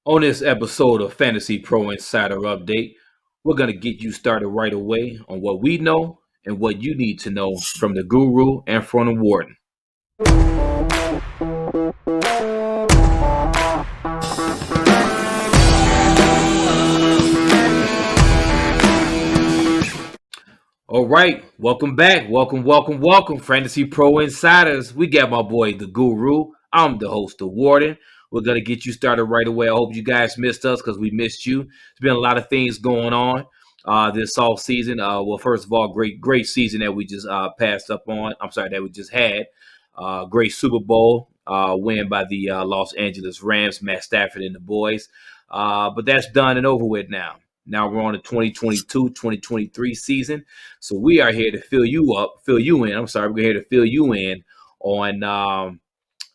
On this episode of Fantasy Pro Insider Update, we're going to get you started right away on what we know and what you need to know from the guru and from the warden. All right, welcome back. Welcome, Fantasy Pro Insiders. We got my boy, the Guru. I'm the host, the Warden. We're going to get you started right away. I hope you guys missed us because we missed you. There's been a lot of things going on this off season. Well, first of all, great season that we just passed up on. I'm sorry, that we just had. Great Super Bowl win by the Los Angeles Rams, Matt Stafford and the boys. But that's done and over with now. Now we're on the 2022-2023 season. So we are here to fill you in. I'm sorry, we're here to fill you in on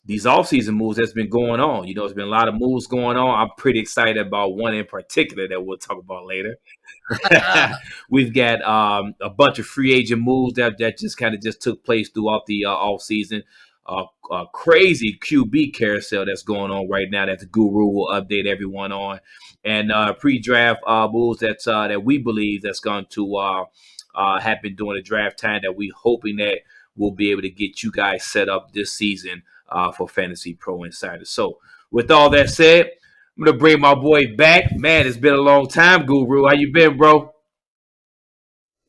these offseason moves that's been going on. You know, there's been a lot of moves going on. I'm pretty excited about one in particular that we'll talk about later. We've got a bunch of free agent moves that just kind of just took place throughout the offseason. Crazy QB carousel that's going on right now that the Guru will update everyone on, and pre-draft moves that we believe that's going to happen during the draft time that we hoping that we'll be able to get you guys set up this season for Fantasy Pro Insiders. So with all that said, I'm going to bring my boy back. Man, it's been a long time, Guru. How you been, bro?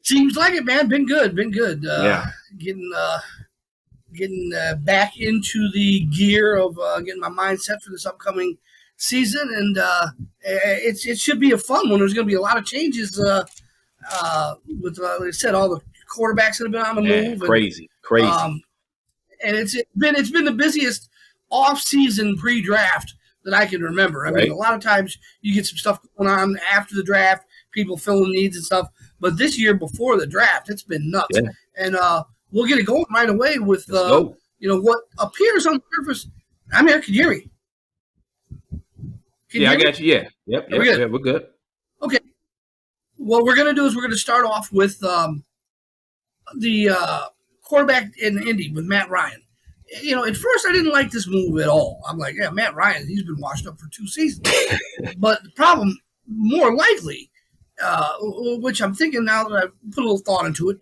Seems like it, man. Been good. Yeah. Getting back into the gear of getting my mindset for this upcoming season, and it should be a fun one. There's going to be a lot of changes with, like I said, all the quarterbacks that have been on the move. Crazy. And it's been the busiest off-season pre-draft that I can remember. I mean, a lot of times you get some stuff going on after the draft, people filling needs and stuff. But this year before the draft, it's been nuts. Yeah. And we'll get it going right away with what appears on the surface. I'm here. Can you hear me? I got you. Yeah. Yep. We're good. Okay. What we're going to do is we're going to start off with the quarterback in Indy with Matt Ryan. You know, at first I didn't like this move at all. I'm like, yeah, Matt Ryan, he's been washed up for 2 seasons. But the problem, more likely, which I'm thinking now that I've put a little thought into it,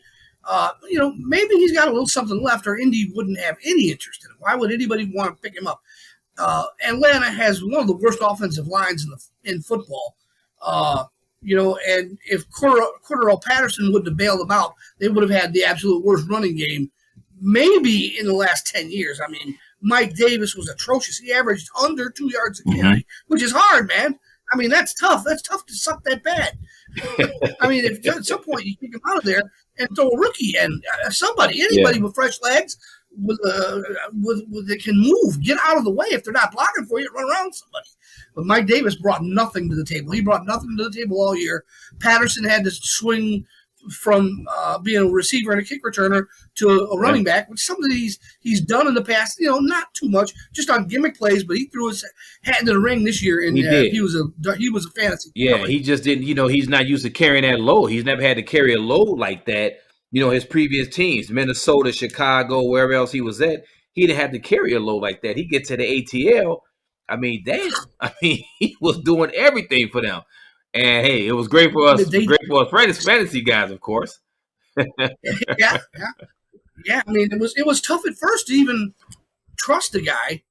maybe he's got a little something left, or Indy wouldn't have any interest in him. Why would anybody want to pick him up? Atlanta has one of the worst offensive lines in football. And if Cordero Patterson wouldn't have bailed them out, they would have had the absolute worst running game maybe in the last 10 years. I mean, Mike Davis was atrocious. He averaged under 2 yards a carry, which is hard, man. I mean, that's tough. That's tough to suck that bad. I mean, if at some point you kick him out of there and throw a rookie and anybody with fresh legs with that can move, get out of the way. If they're not blocking for you, run around somebody. But Mike Davis brought nothing to the table. He brought nothing to the table all year. Patterson had to swing from being a receiver and a kick returner to a running back, which some of these he's done in the past. Not too much, just on gimmick plays. But he threw his hat into the ring this year, and he was a fantasy. Yeah, he just didn't. He's not used to carrying that load. He's never had to carry a load like that. His previous teams, Minnesota, Chicago, wherever else he was at, he didn't have to carry a load like that. He gets to the ATL. I mean, he was doing everything for them. And hey, it was great for us. Fantasy guys, of course. yeah. I mean, it was tough at first to even trust the guy,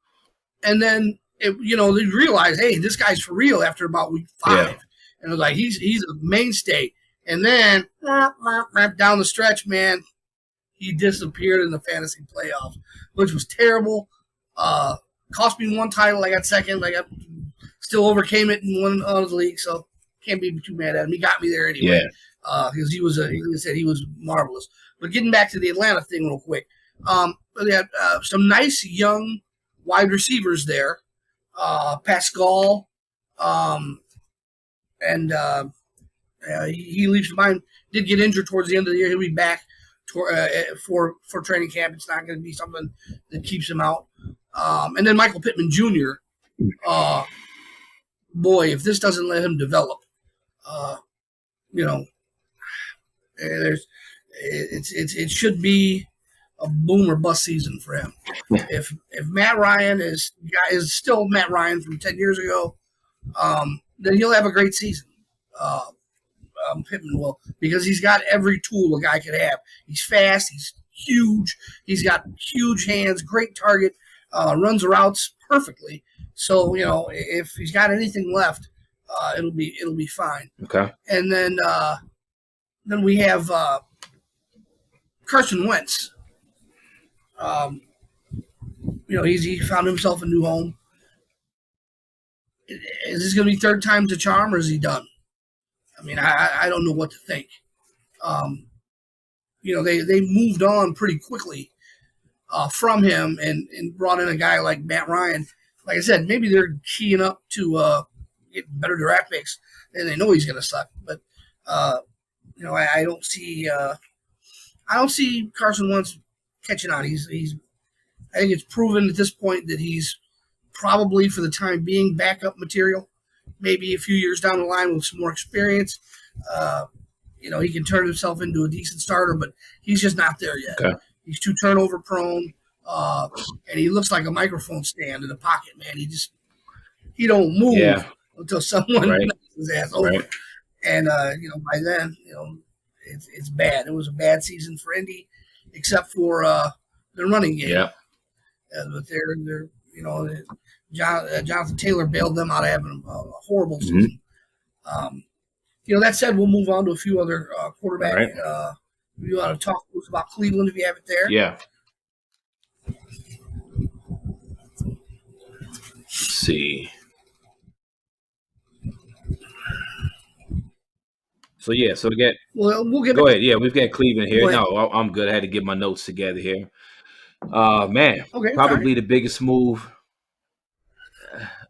and then they realized, hey, this guy's for real after about week 5, and it was like he's a mainstay. And then down the stretch, man, he disappeared in the fantasy playoffs, which was terrible. Cost me 1 title. I got second. I still overcame it and won the league. So can't be too mad at him. He got me there anyway. Because he was, like I said, he was marvelous. But getting back to the Atlanta thing real quick, they had some nice young wide receivers there. Pascal, and he leaves mine. Did get injured towards the end of the year. He'll be back for training camp. It's not going to be something that keeps him out. And then Michael Pittman Jr. Boy, if this doesn't let him develop, it should be a boom or bust season for him. If Matt Ryan is still Matt Ryan from 10 years ago, then he'll have a great season. Pittman will, because he's got every tool a guy could have. He's fast. He's huge. He's got huge hands. Great target. Runs routes perfectly. So if he's got anything left, it'll be fine. Okay. And then we have Carson Wentz. He found himself a new home. Is this going to be third time's a charm, or is he done? I mean, I don't know what to think. They moved on pretty quickly from him and brought in a guy like Matt Ryan. Like I said, maybe they're keying up to get better draft picks, and they know he's going to suck. But I don't see Carson Wentz catching on. I think it's proven at this point that he's probably, for the time being, backup material. Maybe a few years down the line with some more experience, he can turn himself into a decent starter, but he's just not there yet. Okay. He's too turnover prone, and he looks like a microphone stand in the pocket, man. He don't move until someone knocks his ass over. Right. And, by then, it's bad. It was a bad season for Indy, except for the running game. Yeah. But they're Jonathan Taylor bailed them out of having a horrible season. That said, we'll move on to a few other quarterbacks. Right. You want to talk to us about Cleveland if you have it there? Yeah. Let's see. So we'll get. Go ahead. Yeah, we've got Cleveland here. No, I'm good. I had to get my notes together here. Man, probably the biggest move.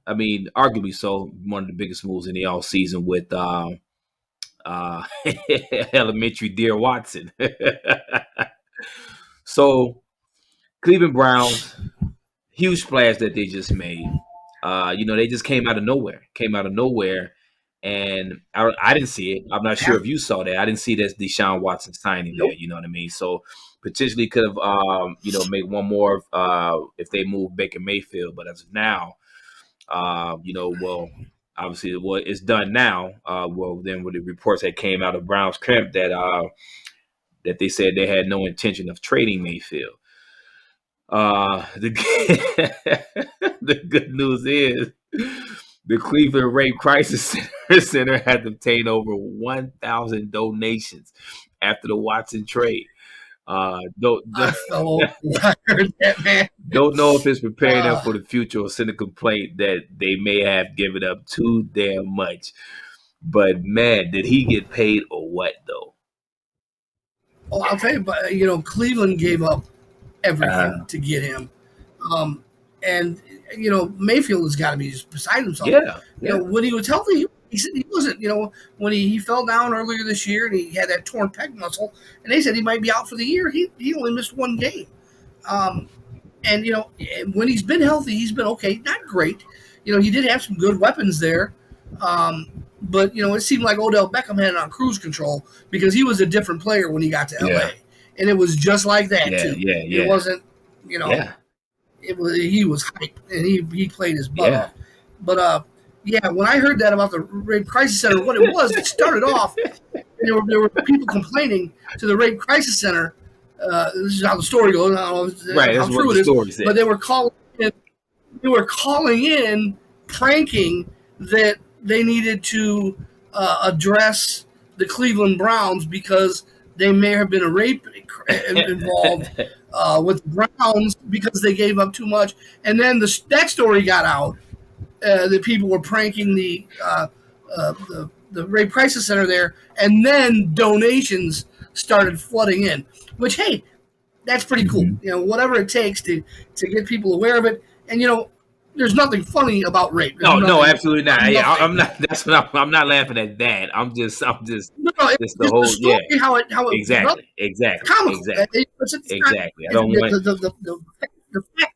I mean, arguably so, one of the biggest moves in the all season with elementary dear Watson. So, Cleveland Browns, huge splash that they just made. They just came out of nowhere. And I didn't see it. I'm not sure if you saw that. I didn't see that Deshaun Watson signing there. You know what I mean? So potentially could have, made one more if they move Baker Mayfield. But as of now, obviously, it's done now. Then with the reports that came out of Browns camp that they said they had no intention of trading Mayfield. The good news is the Cleveland Rape Crisis Center had obtained over 1,000 donations after the Watson trade. Don't know if it's preparing them for the future or send a complaint that they may have given up too damn much. But man, did he get paid or what though? Oh, I'll tell you, but Cleveland gave up everything to get him, and Mayfield has got to be just beside himself. Yeah. When he was healthy, he wasn't. When he fell down earlier this year and he had that torn pec muscle, and they said he might be out for the year. He only missed one game, and when he's been healthy, he's been okay. Not great. He did have some good weapons there, but it seemed like Odell Beckham had it on cruise control because he was a different player when he got to LA, and it was just like that too. It wasn't. He was hype and he played his butt off. But when I heard that about the Rape Crisis Center, what it was, it started off. There were people complaining to the Rape Crisis Center. This is how the story goes. I don't know how true it is, but they were calling in, pranking that they needed to address the Cleveland Browns because they may have been a rape involved with the Browns because they gave up too much. And then that story got out that people were pranking the Rape Crisis Center there, and then donations started flooding in, which, hey, that's pretty cool. Whatever it takes to get people aware of it. And, there's nothing funny about rape. No, absolutely not. I'm not. That's what I'm not laughing at that. I'm just. No, it's the whole story, how it exactly. Exactly. I don't want the fact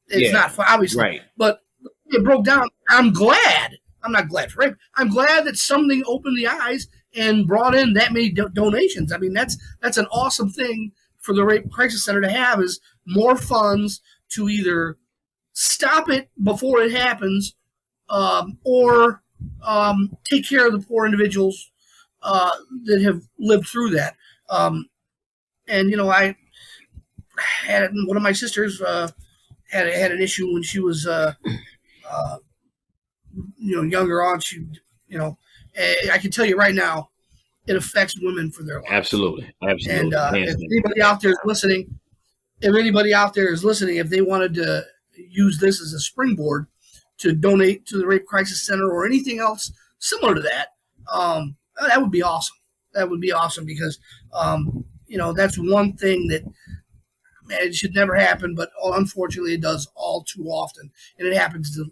it's not obviously right, but it broke down. I'm glad. I'm not glad for rape. I'm glad that something opened the eyes and brought in that many donations. I mean, that's an awesome thing for the Rape Crisis Center to have, is more funds to either stop it before it happens or take care of the poor individuals that have lived through that. And I had one of my sisters had an issue when she was uh, younger on. I can tell you right now, it affects women for their lives. Absolutely, And absolutely. Hands if down. anybody out there is listening, if they wanted to use this as a springboard to donate to the Rape Crisis Center or anything else similar to that, that would be awesome. That would be awesome because, that's one thing that, man, it should never happen, but unfortunately it does all too often. And it happens to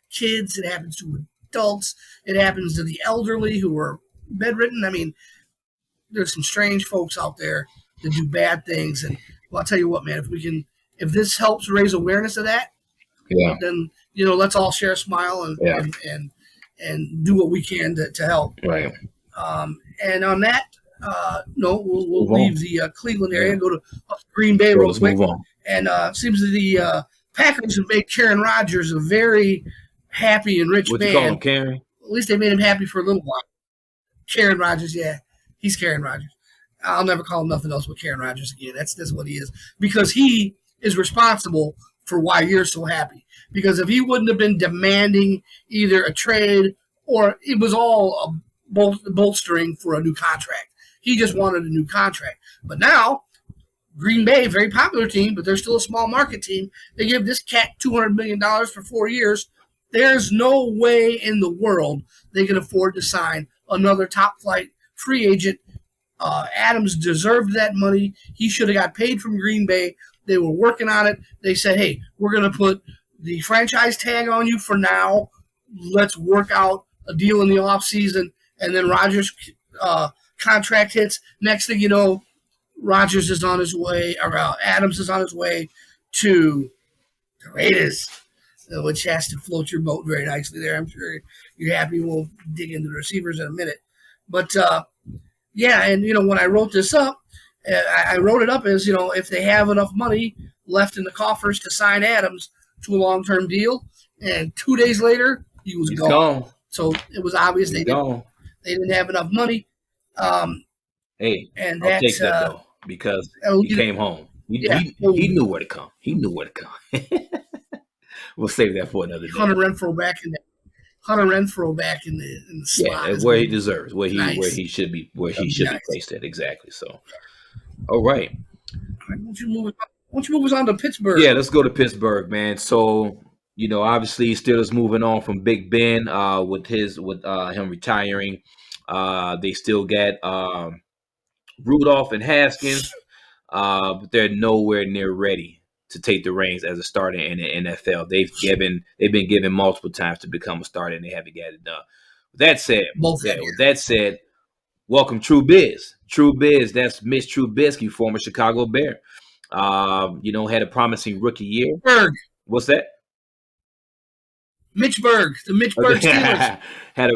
kids, it happens to adults, it happens to the elderly who are bedridden. I mean, there's some strange folks out there that do bad things. And well, I'll tell you what, man, if this helps raise awareness of that, Yeah, then let's all share a smile and yeah, and do what we can to help. right. And on that note, we'll Move on. leave the Cleveland area, Yeah. and go to Green Bay So real let's quick. move on. And seems that the Packers have made Karen Rodgers a very happy and rich What you call man. him, Karen? At least they made him happy for a little while. Karen Rodgers, yeah, he's Karen Rodgers. I'll never call him nothing else but Karen Rodgers again. That's what he is, because he is responsible for why you're so happy. Because if he wouldn't have been demanding either a trade or it was all a bolstering for a new contract, he just wanted a new contract. But now Green Bay, very popular team, but they're still a small market team. They give this cat $200 million for 4 years. There's no way in the world they can afford to sign another top flight free agent. Adams deserved that money. He should have got paid from Green Bay. They were working on it. They said, hey, we're going to put the franchise tag on you for now. Let's work out a deal in the offseason. And then Rodgers' contract hits. Next thing you know, Rodgers is on his way, or Adams is on his way to the Raiders, which has to float your boat very nicely there. I'm sure you're happy. We'll dig into the receivers in a minute. But, yeah, and, when I wrote this up, I wrote it up as, if they have enough money left in the coffers to sign Adams to a long-term deal, and 2 days later, he's gone. So it was obvious they didn't have enough money. Hey, and I'll take that, though, because he came home. He knew where to come. He knew where to come. We'll save that for another day. Hunter Renfrow back in the slot. Yeah, where he deserves, where he should be placed at, exactly. So, all right. Why don't you move us on to Pittsburgh? Yeah, let's go to Pittsburgh, man. So, obviously, Steelers moving on from Big Ben with him retiring. They still got Rudolph and Haskins, but they're nowhere near ready to take the reins as a starter in the NFL. They've been given multiple times to become a starter, and they haven't got it done. With that said, welcome True Biz. True Biz, that's Mitch Trubisky, former Chicago Bear. Had a promising rookie year. Berg. What's that? Mitch Berg, the Mitch Berg Steelers. had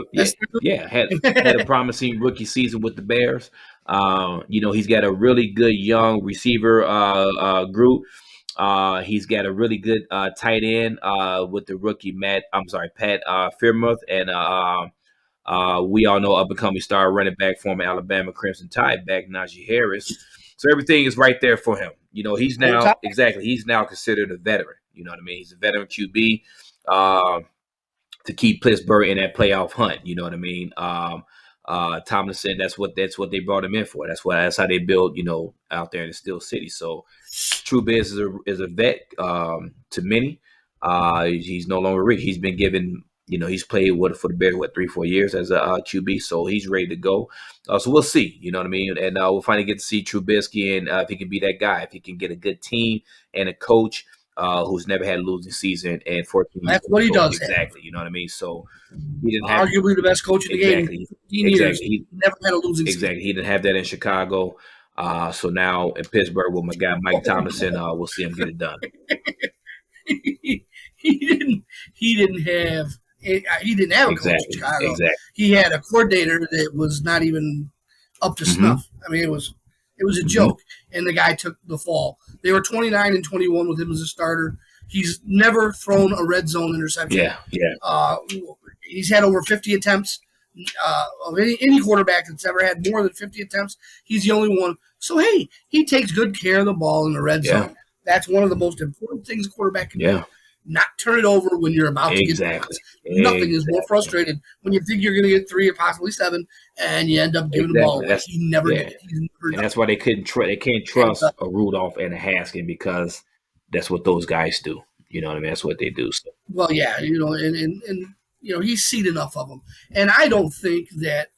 a promising rookie season with the Bears. He's got a really good young receiver group. He's got a really good tight end with the rookie Pat Freiermuth, and we all know up and coming star running back, former Alabama Crimson Tide back Najee Harris. So everything is right there for him. He's now considered a veteran. You know what I mean? He's a veteran QB to keep Pittsburgh in that playoff hunt. You know what I mean? Tomlinson, that's what they brought him in for. That's how they build, out there in the Steel City. So True Biz is a vet to many. He's no longer rich. He's been given, he's played for the Bears 3-4 years as a QB, so he's ready to go. So we'll see, you know what I mean, and we'll finally get to see Trubisky, and if he can be that guy, if he can get a good team and a coach who's never had a losing season and 14 years. That's what he does. Exactly, you know what I mean. So he didn't arguably the best coach in the game. 15 years. He never had a losing season. Exactly, he didn't have that in Chicago. So now in Pittsburgh with my guy Mike Tomlinson, we'll see him get it done. He didn't have a coach in Chicago. Exactly. He had a coordinator that was not even up to snuff. I mean, it was a joke, and the guy took the fall. They were 29-21 with him as a starter. He's never thrown a red zone interception. Yeah. He's had over 50 attempts of any quarterback that's ever had more than 50 attempts. He's the only one. So, hey, he takes good care of the ball in the red zone. That's one of the most important things a quarterback can do. Not turn it over when you're about to get points. Nothing is more frustrated when you think you're going to get 3 or possibly 7, and you end up giving the ball away. He never did it. And that's why they can't trust a Rudolph and a Haskin, because that's what those guys do. You know what I mean? That's what they do. So. Well, yeah, and he's seen enough of them, and I don't think that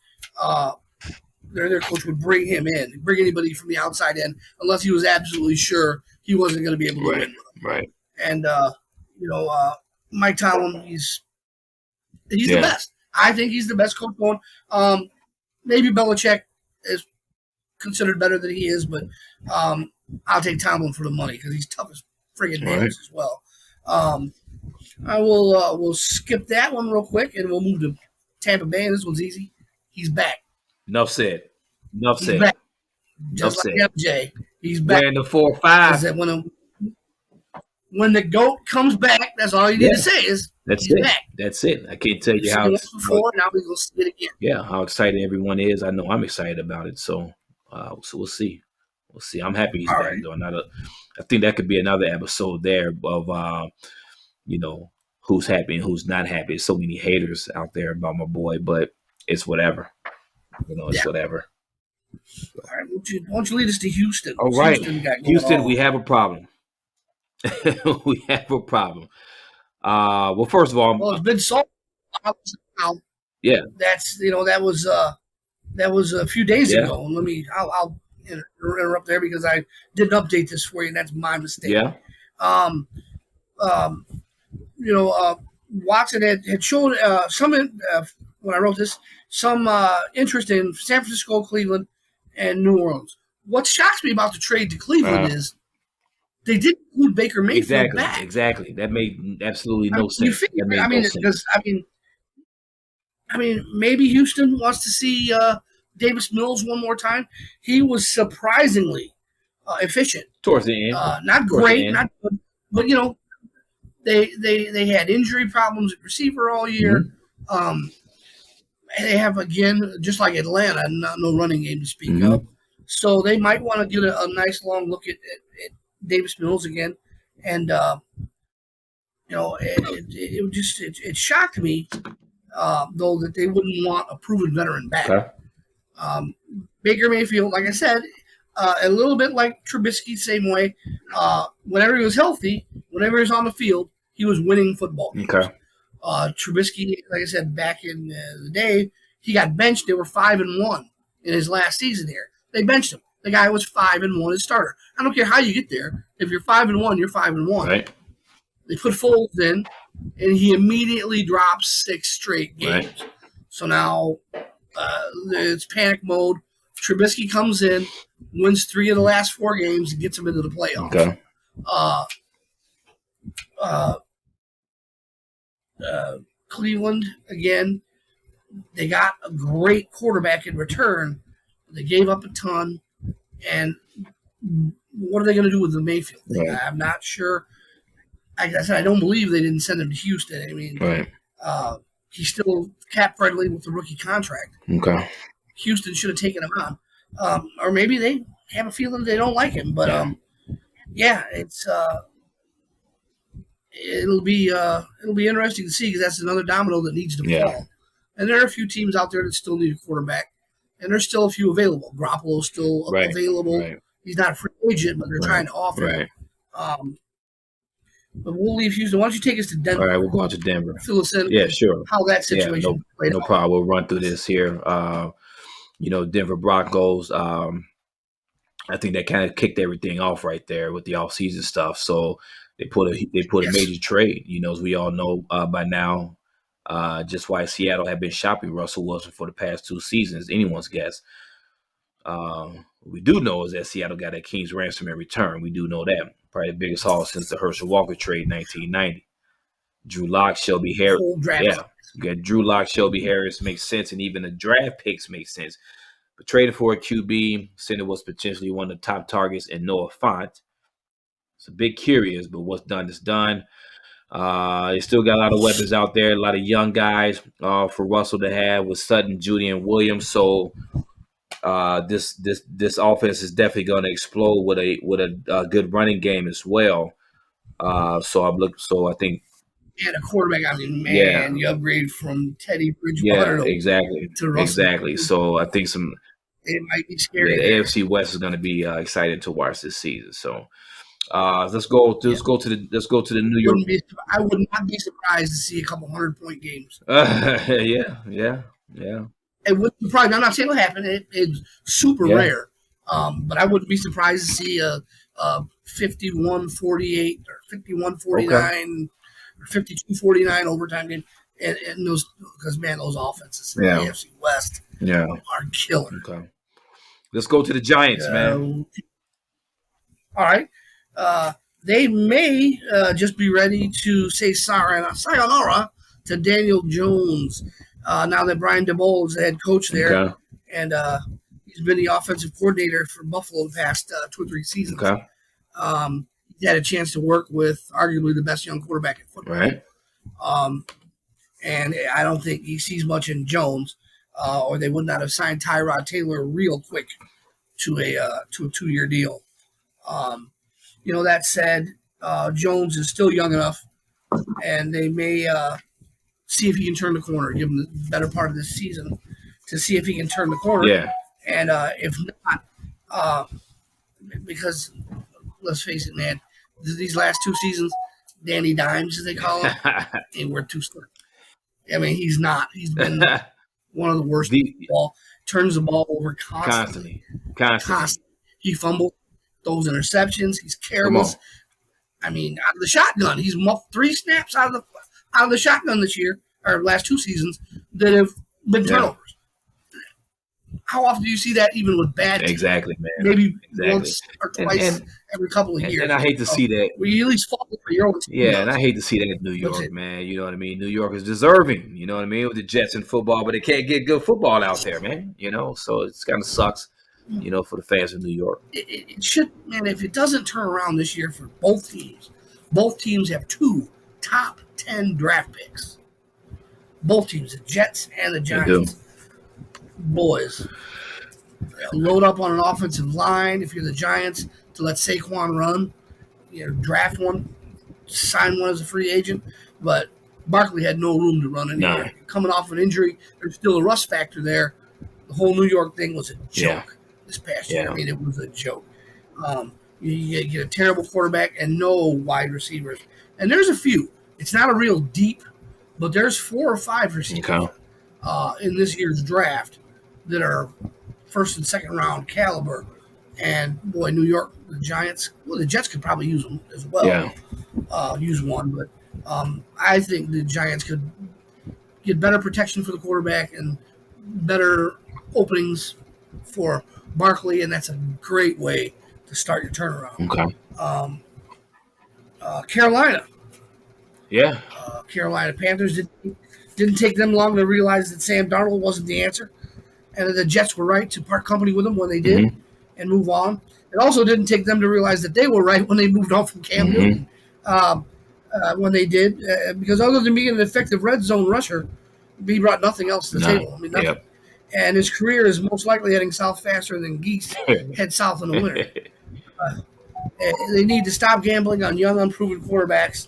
their coach would bring anybody from the outside in, unless he was absolutely sure he wasn't going to be able to win with them. Right. And Mike Tomlin, he's the best. I think he's the best coach going. Maybe Belichick is considered better than he is, but I'll take Tomlin for the money because he's tough as friggin' nails as well. I will we'll skip that one real quick and we'll move to Tampa Bay. This one's easy. He's back. Enough said. He's back. Just like MJ, he's back. Wearing the 4-5. That when the GOAT comes back, that's all you need to say is he's back. That's it. I can't tell you how. Before, now we're gonna see it again. Yeah, how excited everyone is. I know I'm excited about it. So we'll see. We'll see. I'm happy he's back though. I think that could be another episode there of who's happy and who's not happy. There's so many haters out there about my boy, but it's whatever. It's whatever. All right, why don't you lead us to Houston? All right, Houston, we have a problem. We have a problem. Well, first of all, it's been so. Yeah, that was a few days ago. I'll interrupt there because I didn't update this for you, and that's my mistake. Yeah. Watson had shown when I wrote this some interest in San Francisco, Cleveland, and New Orleans. What shocks me about the trade to Cleveland is they didn't include Baker Mayfield back. Exactly. That made absolutely no sense. Maybe Houston wants to see Davis Mills one more time. He was surprisingly efficient towards the end. Not great, not good, but they had injury problems at receiver all year. Mm-hmm. They have, again, just like Atlanta, no running game to speak of. So they might want to get a nice long look at Davis Mills again. And, it shocked me, though, that they wouldn't want a proven veteran back. Okay. Baker Mayfield, like I said, a little bit like Trubisky, same way. Whenever he was healthy, whenever he was on the field, he was winning football games. Okay. Trubisky, like I said, back in the day, he got benched. They were 5-1 in his last season here. They benched him. The guy was 5-1 as starter. I don't care how you get there. If you're 5-1, you're 5-1. Right. They put Foles in, and he immediately drops 6 straight games. Right. So now it's panic mode. Trubisky comes in, wins 3 of the last 4 games, and gets him into the playoffs. Okay. Cleveland, again, they got a great quarterback in return. They gave up a ton, and what are they going to do with the Mayfield thing? Right. I'm not sure. Like I said, I don't believe they didn't send him to Houston. I mean, he's still cap friendly with the rookie contract. Okay. Houston should have taken him on, or maybe they have a feeling they don't like him. But it's it'll be interesting to see because that's another domino that needs to fall. And there are a few teams out there that still need a quarterback, and there's still a few available. Garoppolo's still available. Right. He's not a free agent, but they're trying to offer him. But we'll leave Houston. Why don't you take us to Denver? All right, we'll go on to Denver. Fill us in. Yeah, sure. How that situation played out. No problem. We'll run through this here. Denver Broncos. I think that kind of kicked everything off right there with the offseason stuff. So they put a major trade. As we all know by now, just why Seattle had been shopping Russell Wilson for the past 2 seasons. Anyone's guess. What we do know is that Seattle got that King's ransom in return. We do know that. Probably the biggest haul since the Herschel Walker trade in 1990. Drew Lock, Shelby Harris. Yeah. You got Drew Lock, Shelby Harris makes sense, and even the draft picks make sense. But traded for a QB, Center was potentially one of the top targets in Noah Fant. It's a bit curious, but what's done is done. They still got a lot of weapons out there, a lot of young guys for Russell to have with Sutton, Judy, and Williams. So this offense is definitely going to explode with a good running game as well. So I think And a quarterback, I mean, yeah, man, you upgrade from Teddy yeah, Bridgewater exactly, to Russell. exactly. So I think It might be yeah, scary the there. AFC West is going to be exciting to watch this season. So let's go. Yeah. Let's go to the New York. Wouldn't be I would not be surprised to see a couple 100-point games. Yeah, yeah, yeah, It wouldn't surprise me. I'm not saying it'll happen. It's super yeah. rare. But I wouldn't be surprised to see a 51-48 or Okay. 51-49 or 52-49 overtime game. And those, because man, those offenses in the Yeah, AFC West yeah. are killer. Okay. Let's go to the Giants, man. All right. They may just be ready to say sayonara to Daniel Jones now that Brian DeBoll is the head coach there. Okay. And he's been the offensive coordinator for Buffalo the past 2 or 3 seasons. Okay. He had a chance to work with arguably the best young quarterback in football. Right. And I don't think he sees much in Jones, or they would not have signed Tyrod Taylor real quick to a 2-year deal. That said, Jones is still young enough, and they may see if he can turn the corner, give him the better part of this season to see if he can turn the corner. Yeah. And if not, because let's face it, man, these last 2 seasons, Danny Dimes, as they call him, and we're too slow. I mean, he's not. He's been one of the worst. Ball turns the ball over constantly. He fumbles, throws interceptions. He's careless. I mean, out of the shotgun, he's 3 snaps out of the shotgun this year or last 2 seasons that have been turnovers. How often do you see that even with bad teams? Exactly, man. Maybe once or twice every couple of years. And I hate to see that. Well, you at least fall for your own team. Yeah, and I hate to see that in New York, man. You know what I mean? New York is deserving, you know what I mean, with the Jets in football, but they can't get good football out there, man. So it kind of sucks, for the fans of New York. It should, man, if it doesn't turn around this year for both teams have 2 top 10 draft picks. Both teams, the Jets and the Giants. Boys, load up on an offensive line if you're the Giants to let Saquon run. Draft one, sign one as a free agent. But Barkley had no room to run anywhere. No. Coming off an injury, there's still a rust factor there. The whole New York thing was a joke this past year. I mean, it was a joke. You get a terrible quarterback and no wide receivers. And there's a few. It's not a real deep, but there's 4 or 5 receivers in this year's draft that are first and second round caliber. And boy, New York, the Giants, well, the Jets could probably use them as well. Use one, but I think the Giants could get better protection for the quarterback and better openings for Barkley, and that's a great way to start your turnaround. Carolina. Carolina Panthers didn't take them long to realize that Sam Darnold wasn't the answer, and that the Jets were right to part company with him when they did and move on. It also didn't take them to realize that they were right when they moved on from Cam Newton when they did, because other than being an effective red zone rusher, he brought nothing else to the table. I mean, nothing. And his career is most likely heading south faster than geese head south in the winter. They need to stop gambling on young, unproven quarterbacks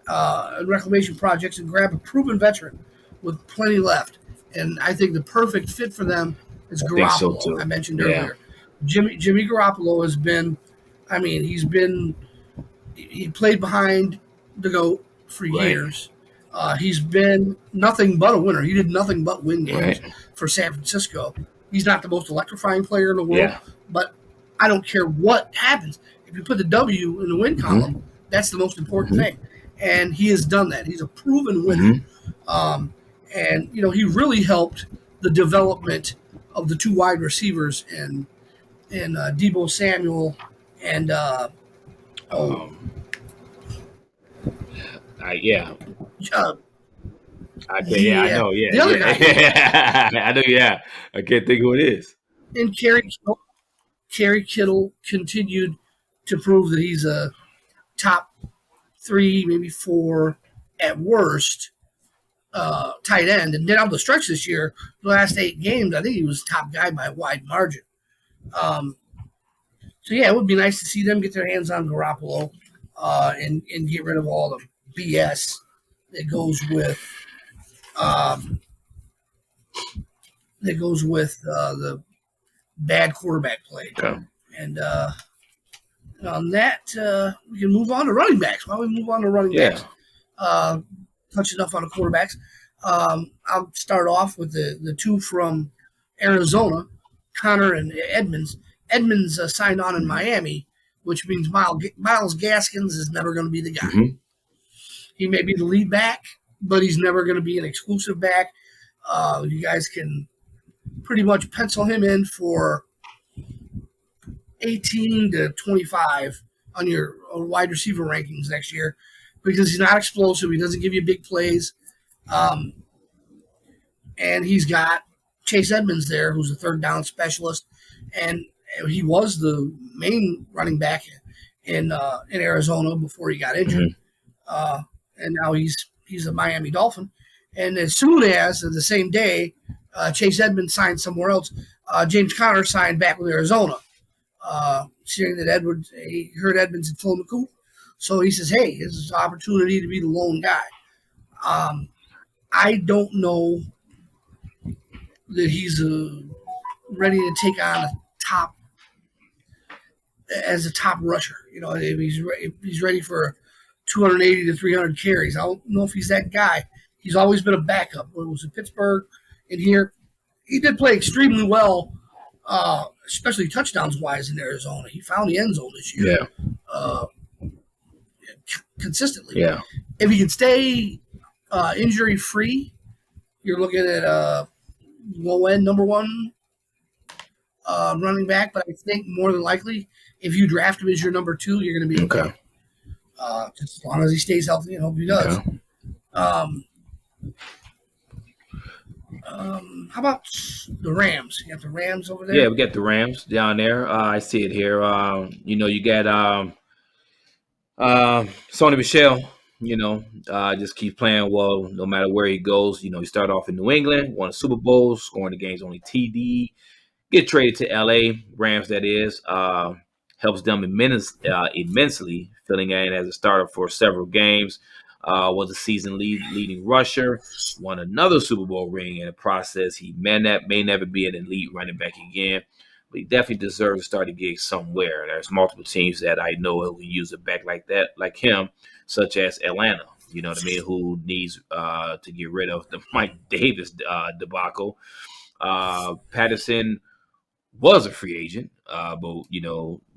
and reclamation projects and grab a proven veteran with plenty left. And I think the perfect fit for them is Garoppolo. So I mentioned earlier. Jimmy Garoppolo has been, I mean, he played behind the GOAT for years. He's been nothing but a winner. He did nothing but win games for San Francisco. He's not the most electrifying player in the world, but I don't care what happens. If you put the W in the win column, that's the most important thing. And he has done that. He's a proven winner. And, he really helped the development of the 2 wide receivers in Deebo Samuel and I know. The other guy. I know. I can't think who it is. And Kerry Kittle continued to prove that he's a top 3, maybe 4 at worst tight end. And then on the stretch this year, the last 8 games, I think he was top guy by a wide margin. Um, so yeah, it would be nice to see them get their hands on Garoppolo and get rid of all the BS that goes with um, the bad quarterback play. Okay. And on that, we can move on to running backs. Why don't we move on to running backs? Touch enough on the quarterbacks. I'll start off with the 2 from Arizona, Connor and Edmonds. Edmonds signed on in Miami, which means Miles Gaskins is never going to be the guy. Mm-hmm. He may be the lead back, but he's never going to be an exclusive back. You guys can pretty much pencil him in for 18 to 25 on your wide receiver rankings next year because he's not explosive. He doesn't give you big plays. And he's got Chase Edmonds there, who's a third down specialist. And he was the main running back in Arizona before he got injured. Mm-hmm. And now he's a Miami Dolphin. And as soon as, the same day, Chase Edmonds signed somewhere else, James Conner signed back with Arizona. Seeing that he heard Edmonds had flown the coop. So he says, hey, this is an opportunity to be the lone guy. I don't know that he's ready to take on a top rusher. You know, if he's ready for 280 to 300 carries. I don't know if he's that guy. He's always been a backup. When it was in Pittsburgh and here, he did play extremely well, especially touchdowns-wise in Arizona. He found the end zone this year. Yeah. Consistently. Yeah. If he can stay injury-free, you're looking at low-end number 1 running back. But I think more than likely, if you draft him as your number 2, you're going to be okay. Just as long as he stays healthy, and hope he does. Okay. How about the Rams? You got the Rams over there? Yeah, we got the Rams down there. I see it here. You got Sony Michel, just keep playing well no matter where he goes. He started off in New England, won a Super Bowl, scoring the games only TD. Get traded to LA, Rams that is. Helps them immensely, filling in as a starter for several games. Was a season leading rusher, won another Super Bowl ring in the process. He may never be an elite running back again, but he definitely deserves to start a gig somewhere. There's multiple teams that I know who can use a back like that, like him, such as Atlanta, you know what I mean, who needs to get rid of the Mike Davis debacle. Patterson was a free agent, but,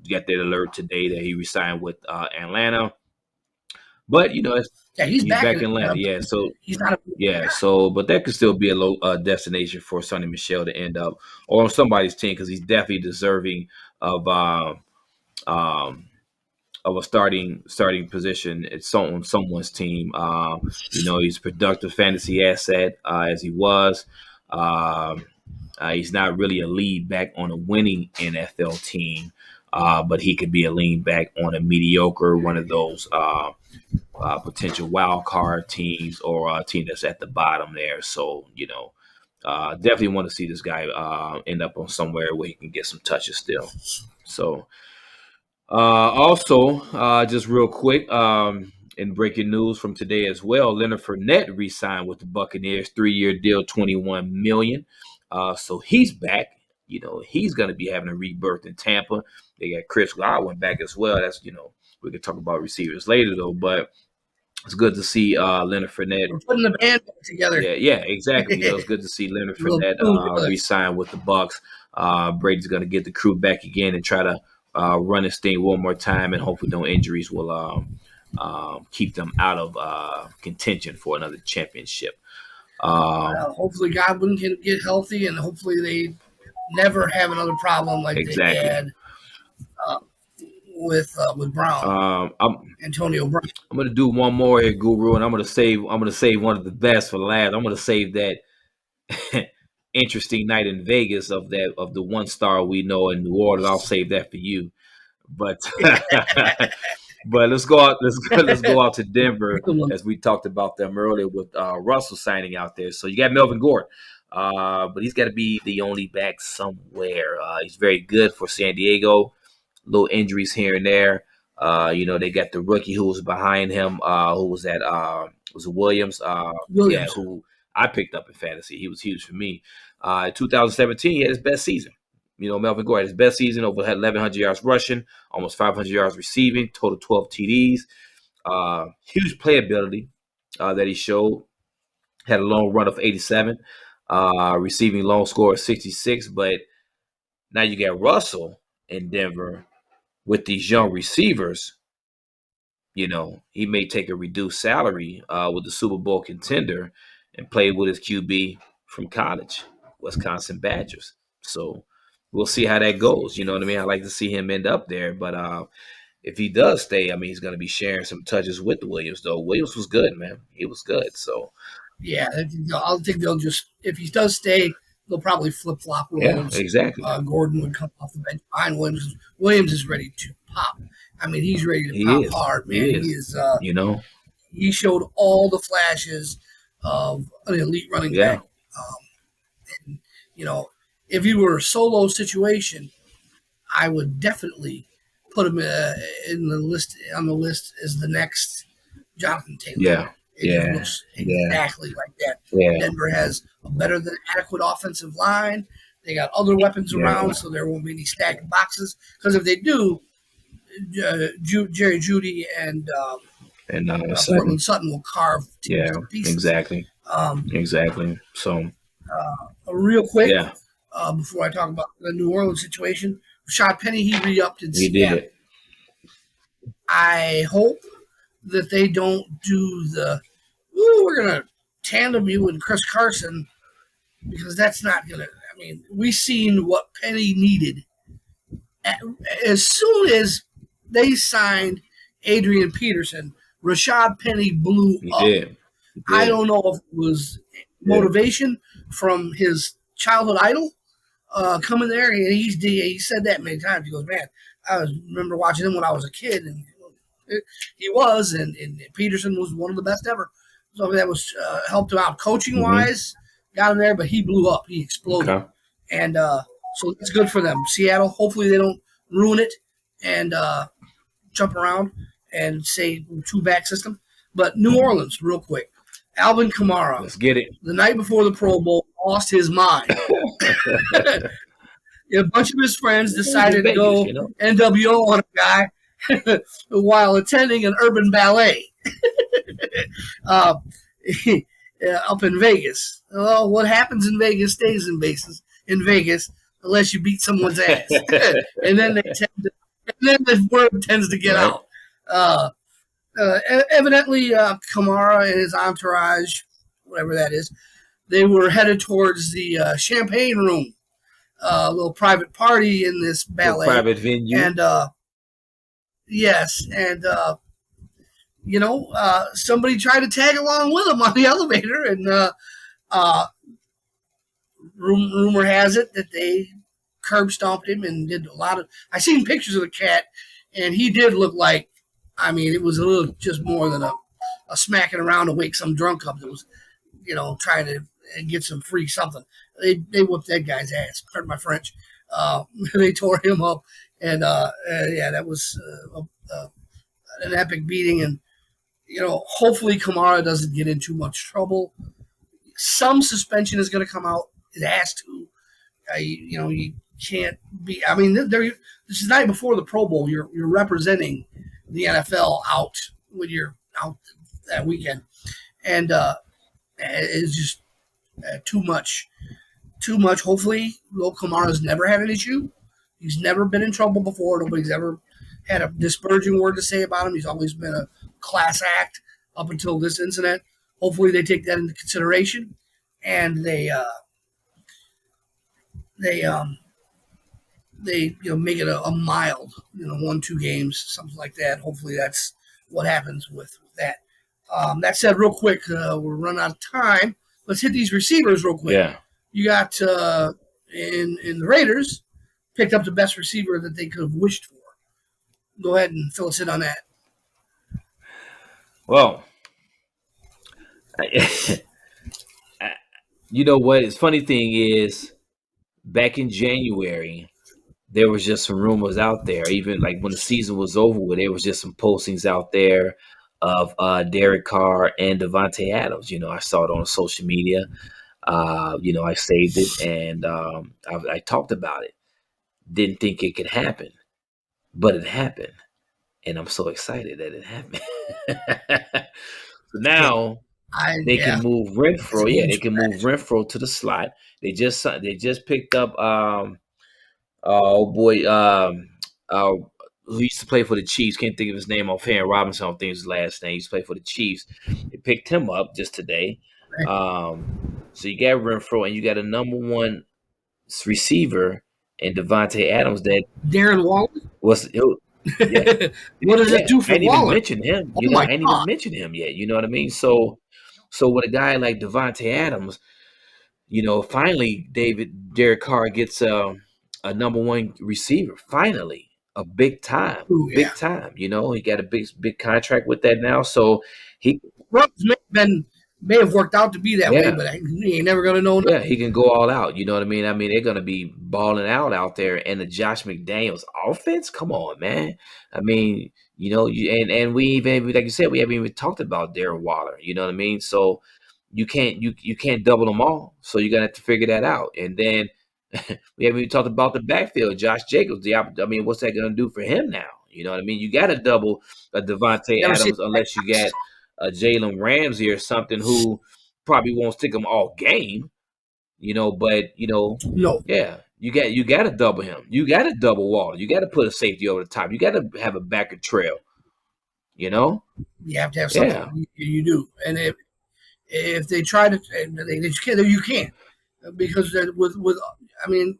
got that alert today that he resigned with Atlanta. But, he's back in Atlanta. Yeah, so he's not but that could still be a low destination for Sonny Michel to end up or on somebody's team because he's definitely deserving of a starting position at someone's team. He's a productive fantasy asset as he was. He's not really a lead back on a winning NFL team, but he could be a lean back on a mediocre one of those potential wild card teams or a team that's at the bottom there. So, definitely want to see this guy end up on somewhere where he can get some touches still. So, also, just real quick, in breaking news from today as well, Leonard Fournette re-signed with the Buccaneers, 3-year deal, $21 million. So he's back. He's going to be having a rebirth in Tampa. They got Chris Godwin back as well. That's, we could talk about receivers later though, but it's good to see Leonard Fournette. We're putting the band together. Yeah, exactly. It's good to see Leonard Fournette re-sign with the Bucs. Brady's going to get the crew back again and try to run his thing one more time, and hopefully no injuries will keep them out of contention for another championship. Hopefully Godwin can get healthy, and hopefully they never have another problem like they had with Brown. Antonio Brown. I'm gonna do one more here, Guru, and I'm gonna save one of the best for last. I'm gonna save that interesting night in Vegas of the one star we know in New Orleans. I'll save that for you. But But let's go out. Let's go out to Denver Good one. as we talked about them earlier with Russell signing out there. So you got Melvin Gordon, but he's got to be the only back somewhere. He's very good for San Diego. Little injuries here and there. They got the rookie who was behind him. Who was that? Was it Williams? Yeah, Williams. who I picked up in fantasy. He was huge for me. 2017, he had his best season. Melvin Gordon had his best season, over 1,100 yards rushing, almost 500 yards receiving, total 12 TDs. Huge playability that he showed. Had a long run of 87, receiving long score of 66. But now you got Russell in Denver with these young receivers. He may take a reduced salary with the Super Bowl contender and play with his QB from college, Wisconsin Badgers. So we'll see how that goes. You know what I mean? I like to see him end up there, but if he does stay, I mean, he's going to be sharing some touches with Williams. Though Williams was good, man. He was good. So Yeah, I think they'll just, if he does stay, they'll probably flip flop yeah, roles. exactly. Gordon would come off the bench behind Williams. Williams is ready to pop. I mean, he's ready to He pop is. hard, man. He He is. is. You know. He showed all the flashes of an elite running Yeah. back. And, if he were a solo situation, I would definitely put him in the list on the list as the next Jonathan Taylor. Yeah. It just looks exactly like that. Yeah. Denver has a better than adequate offensive line. They got other weapons around, so there won't be any stacked boxes. Because if they do, Jerry Jeudy and Portland Sutton will carve teams to pieces. Exactly. Exactly. So real quick, yeah, before I talk about the New Orleans situation, Rashad Penny, he re-upped in he Seattle. did it. I hope that they don't do we're going to tandem you and Chris Carson, because that's not going to, I mean, we seen what Penny needed. As soon as they signed Adrian Peterson, Rashad Penny blew up. He did. I don't know if it was motivation from his childhood idol coming there. And he said that many times. He goes, man, I remember watching him when I was a kid, and he was, and Peterson was one of the best ever. So that was helped him out coaching wise, got him there, but he blew up. He exploded. Okay. And so it's good for them. Seattle, hopefully they don't ruin it and jump around and say two-back system. But New Orleans, real quick. Alvin Kamara. Let's get it. The night before the Pro Bowl, lost his mind. A bunch of his friends decided to go NWO on a guy while attending an urban ballet up in Vegas. Well, what happens in Vegas stays in Vegas unless you beat someone's ass. And then the word tends to get out. Evidently, Kamara and his entourage, whatever that is, they were headed towards the champagne room, a little private party in this ballet. Private venue. And, yes, and, somebody tried to tag along with him on the elevator, and rumor has it that they curb stomped him and did a lot of. I seen pictures of the cat, and he did look like. I mean, it was a little just more than a smacking around to wake some drunk up that was, trying to get some free something. They whooped that guy's ass. Pardon my French. They tore him up, and that was an epic beating. And hopefully Kamara doesn't get in too much trouble. Some suspension is going to come out. It has to. You can't be. I mean, this is the night before the Pro Bowl. You're representing the NFL out when you're out that weekend, and it's just too much. Too much. Hopefully, Will Kamara's never had an issue. He's never been in trouble before. Nobody's ever had a disparaging word to say about him. He's always been a class act up until this incident. Hopefully, they take that into consideration, and they make it a mild, 1-2 games, something like that. Hopefully that's what happens with that. That said, real quick, we're running out of time. Let's hit these receivers real quick. Yeah. You got in the Raiders picked up the best receiver that they could have wished for. Go ahead and fill us in on that. Well, you know what? It's funny thing is, back in January, there was just some rumors out there. Even like when the season was over, with there was just some postings out there of Derek Carr and Devontae Adams. You know, I saw it on social media. You know, I saved it and I talked about it. Didn't think it could happen, but it happened, and I'm so excited that it happened. So Yeah, now they can yeah, move it's a Renfro. Yeah, game they can move strategy. Renfro to the slot. They just picked up oh boy uh who used to play for the Chiefs. Can't think of his name offhand. Robinson, I don't think his last name. He used to play for the Chiefs. They picked him up just today. Right? Um, so you got Renfro and you got a number one receiver in Devontae Adams that Darren Waller. was yeah. What does it Yeah, do I for ain't even Waller? mentioned him. Oh You know, I my ain't God! even mentioned him yet. You know what I mean? So with a guy like Devontae Adams, you know, finally Derek Carr gets a number one receiver. Finally, a Ooh, yeah. big time. You know, he got a big contract with that now. So he Ruggs may have worked out to be that way, yeah. but he ain't never gonna know Yeah, nothing. he can go all out. You know what I mean? I mean, they're gonna be balling out there, and the Josh McDaniels offense. Come on, man. I mean, you know, and we even like you said, we haven't even talked about Darren Waller. You know what I mean? So you can't double them all. So you're gonna have to figure that out. And then we haven't even talked about the backfield, Josh Jacobs. I mean, what's that gonna do for him now? You know what I mean? You got to double a Devontae Never seen Adams unless you got a Jalen Ramsey or something who probably won't stick him all game, you know, but no. yeah, you got to double him. You got to double Waller. You got to put a safety over the top. You got to have a backer trail. You know, You have to have something. yeah, You do, and if they try to, they just can't. You can't because with I mean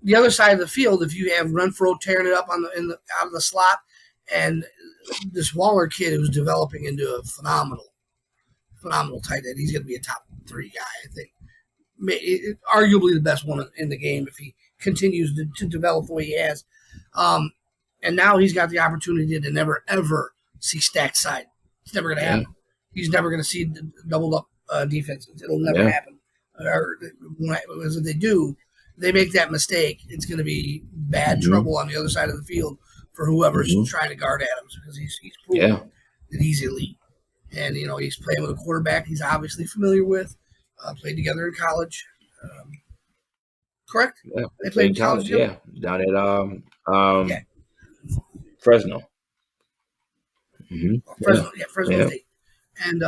the other side of the field. If you have Renfro tearing it up on the out of the slot, and this Waller kid who's developing into a phenomenal tight end, he's going to be a top three guy. I think arguably the best one in the game if he continues to develop the way he has. Um, and now he's got the opportunity to never ever see stacked side. It's never going to yeah, happen. He's never going to see doubled up defenses. It'll never yeah, happen. Or as they do, they make that mistake. It's going to be bad hmm trouble on the other side of the field for whoever's hmm trying to guard Adams because he's yeah, proven that he's elite. And he's playing with a quarterback he's obviously familiar with. Played together in college. Um, correct? yeah. They Played played in in college college, together. yeah, down at Yeah, Fresno. Yeah, Fresno yeah, State. And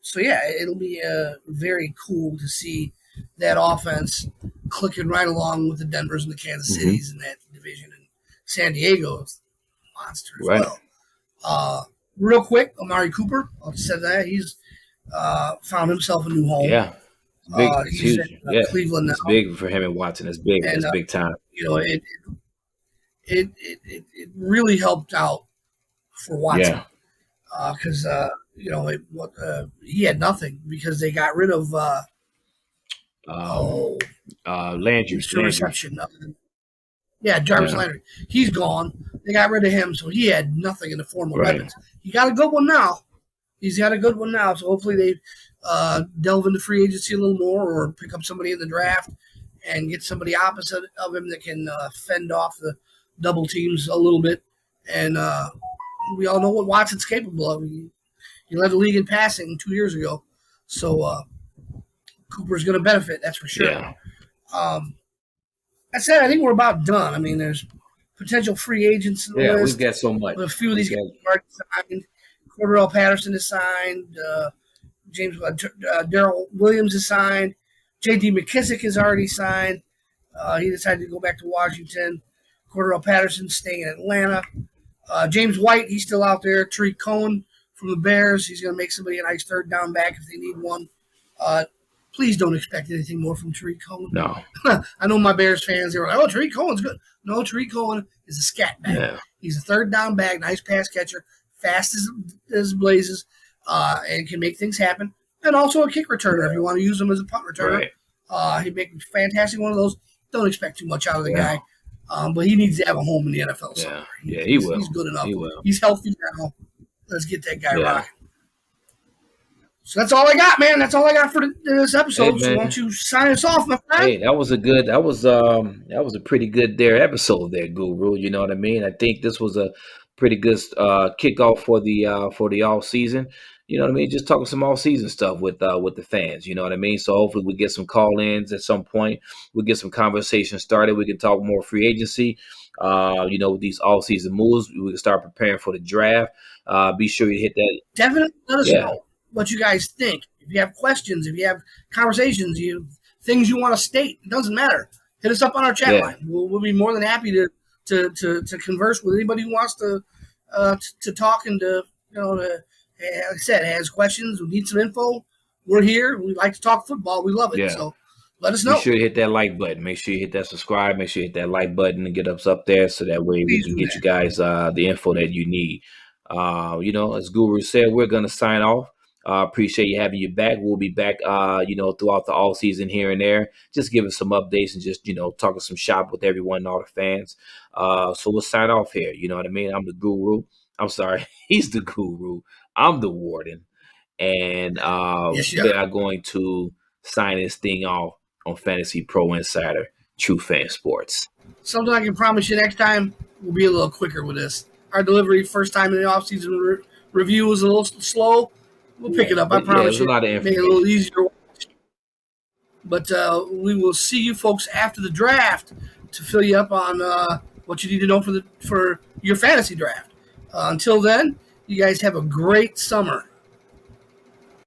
so yeah, it'll be very cool to see that offense clicking right along with the Denvers and the Kansas hmm Cities in that division. And San Diego's a monster as right, well. Uh, Real quick, Amari Cooper. I'll just say that he's found himself a new home. yeah. It's big. It's He's at huge. Yeah, Cleveland it's now, big for him and Watson. It's big. and That's big time. you know it really helped out for Watson Yeah. because he had nothing because they got rid of Um. oh Landry. Mr. Landry. Reception. Yeah, Jarvis Yeah. Landry. He's gone. They got rid of him, so he had nothing in the form of Right. weapons. He got a good one now. He's got a good one now, so hopefully they delve into free agency a little more or pick up somebody in the draft and get somebody opposite of him that can fend off the double teams a little bit. And we all know what Watson's capable of. He led the league in passing 2 years ago, so Cooper's going to benefit. That's for sure. Yeah. Um, that said, I think we're about done. I mean, there's potential free agents in the Yeah. We've list. got so much. But a few of We these guys got. are already signed. Cordell Patterson is signed. James Darrell Williams is signed. J.D. McKissick is already signed. He decided to go back to Washington. Cordell Patterson staying in Atlanta. James White, he's still out there. Tariq Cohen from the Bears, he's going to make somebody a nice third down back if they need one. Uh, Please don't expect anything more from Tariq Cohen. No. I know my Bears fans, they were like, oh, Tariq Cohen's good. No, Tariq Cohen is a scat back. Yeah. He's a third down back, nice pass catcher, fast as blazes, and can make things happen. And also a kick returner if you want to use him as a punt returner. Right. He'd make a fantastic one of those. Don't expect too much out of the Yeah. guy. But he needs to have a home in the NFL somewhere. Yeah. Yeah. He will. He's good enough. He will. He's healthy now. Let's get that guy Yeah. rocking. So that's all I got, man. That's all I got for this Hey episode. So why don't man. you sign us off, my friend? Hey, that was a pretty good there episode there, Guru. You know what I mean? I think this was a pretty good kickoff for the off season. You know what I mean? Just talking some off season stuff with the fans. You know what I mean? So hopefully we get some call ins at some point. We'll get some conversation started. We can talk more free agency. With these off season moves, we can start preparing for the draft. Be sure you hit that. Definitely let us Yeah, know what you guys think. If you have questions, if you have conversations, you things you want to state, it doesn't matter. Hit us up on our chat yeah, line. We'll be more than happy to converse with anybody who wants to talk and like I said, has questions. We need some info. We're here. We like to talk football. We love it. yeah. So let us Be know. sure to hit that like button. Make sure you hit that subscribe. Make sure you hit that like button and get us up there so that way we Please can do get that. you guys the info that you need. As Guru said, we're gonna sign off. Appreciate you having you back. We'll be back, throughout the all season here and there, just giving some updates and just talking some shop with everyone and all the fans. So we'll sign off here. You know what I mean? I'm the Guru. I'm sorry, he's the Guru. I'm the Warden, and Yes, we yeah. are going to sign this thing off on Fantasy Pro Insider, True Fan Sports. Something I can promise you next time, we'll be a little quicker with this. Our delivery first time in the offseason review was a little slow. We'll pick Yeah, it up. I but yeah, promise there's a you. lot of Make it a little information. easier. But we will see you folks after the draft to fill you up on what you need to know for your fantasy draft. Until then, you guys have a great summer.